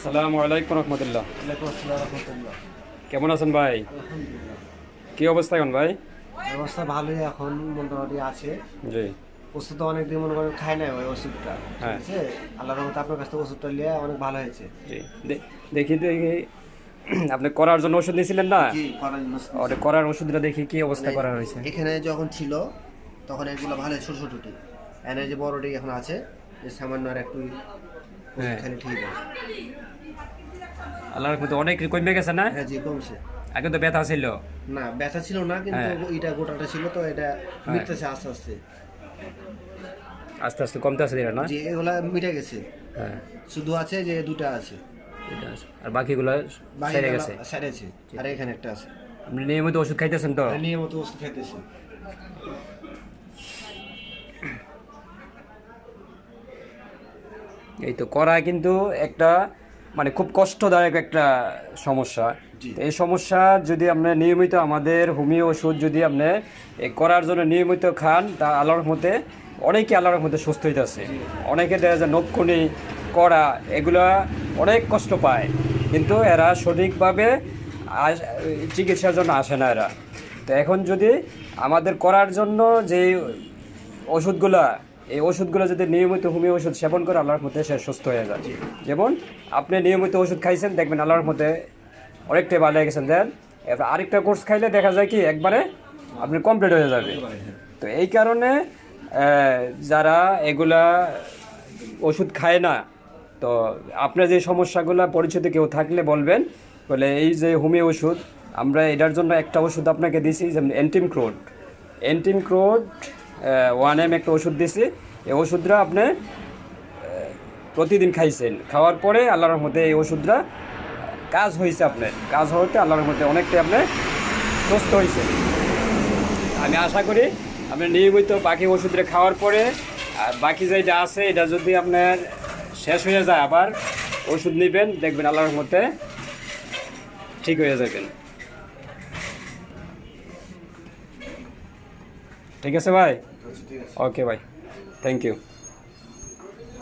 আসসালামু আলাইকুম রহমতুল্লাহ। ওয়ালাইকুম আসসালাম রহমতুল্লাহ। কেমন আছেন ভাই? আলহামদুলিল্লাহ, কি অবস্থা এখন ভাই? অবস্থা ভালোই এখন মোটামুটি আছে। জি। ওষুধ তো অনেকদিন মনে করেন খাই নাই ওই ওষুধটা, ঠিক হ্যাঁ। আছে। আল্লাহর রহমতে আপনার কাছ থেকে ওষুধটা নিয়ে অনেক ভালো হয়েছে। জি। দেখি দেখি আপনি করার জন্য ওষুধ নিয়েছিলেন না? জি, করার জন্য ওটা করার ওষুধটা দেখি কি অবস্থা মানে করা হয়েছে। এখানে যখন ছিল তখন এগুলো ভালো ছোট ছোটটি, এনে যে বড়টি এখন আছে, যে সামান্য আর একটু ওষুধ হ্যাঁ। খালি ঠিক আছে। আল্লাহর মধ্যে অনেক কমে গেছে না? হ্যাঁ জি, কমছে। আগে তো ব্যথা ছিল। না, ব্যথা ছিল না, কিন্তু হ্যাঁ। এটা গোটাটা ছিল, তো এটা হ্যাঁ। মিটতেছে আস্তে আস্তে। আস্তে আস্তে কমতে আছে দিলে না? যে এগুলা মিটে গেছে, হ্যাঁ। শুধু আছে যে দুটা আছে, এটা আছে। আর বাকিগুলো সেরে গেছে। সারেছে, আর এখানে একটা আছে। আপনি নিয়মিত ওষুধ খাইতেছেন তো? নিয়মিত ওষুধ খাইতেছি। এই তো করা কিন্তু একটা মানে খুব কষ্টদায়ক একটা সমস্যা। জি। তো এই সমস্যা যদি আপনি নিয়মিত আমাদের হোমিও ওষুধ যদি আপনি এই করার জন্য নিয়মিত খান, তা আল্লাহর মধ্যে অনেকে আল্লাহর মধ্যে সুস্থ হইতেছে। অনেকে দেখা যায় নক্ষণি করা এগুলা অনেক কষ্ট পায়, কিন্তু এরা সঠিকভাবে চিকিৎসার জন্য আসে না এরা। তো এখন যদি আমাদের করার জন্য যে ওষুধগুলা, এই ওষুধগুলো যদি নিয়মিত হোমিও ওষুধ সেবন করে আল্লাহর মধ্যে সে সুস্থ হয়ে যায়। যেমন আপনি নিয়মিত ওষুধ খাইছেন, দেখবেন আল্লাহর মধ্যে অনেকটাই ভালো হয়ে গেছেন। দেন এবার আরেকটা কোর্স খাইলে দেখা যায় কি একবারে আপনি কমপ্লিট হয়ে যাবে। তো এই কারণে যারা এগুলা ওষুধ খায় না, তো আপনার যে সমস্যাগুলো পরিচিত কেউ থাকলে বলবেন, বলে এই যে হোমিও ওষুধ আমরা এটার জন্য একটা ওষুধ আপনাকে দিছি, যেমন এন্টিমক্রোড 1 mg একটা ওষুধ দিছি। এই ওষুধটা আপনি প্রতিদিন খাইছেন, খাওয়ার পরে আল্লাহর মধ্যে এই ওষুধটা কাজ হয়েছে, আপনার কাজ হওয়াতে আল্লাহর মধ্যে অনেকটাই আপনি সুস্থ হয়েছে। আমি আশা করি আপনি নিয়মিত বাকি ওষুধটা খাওয়ার পরে আর বাকি যেটা আছে এটা যদি আপনার শেষ হয়ে যায় আবার ওষুধ নেবেন, দেখবেন আল্লাহর মধ্যে ঠিক হয়ে যাবেন। ঠিক আছে ভাই? ঠিক আছে। ওকে ভাই, থ্যাংক ইউ।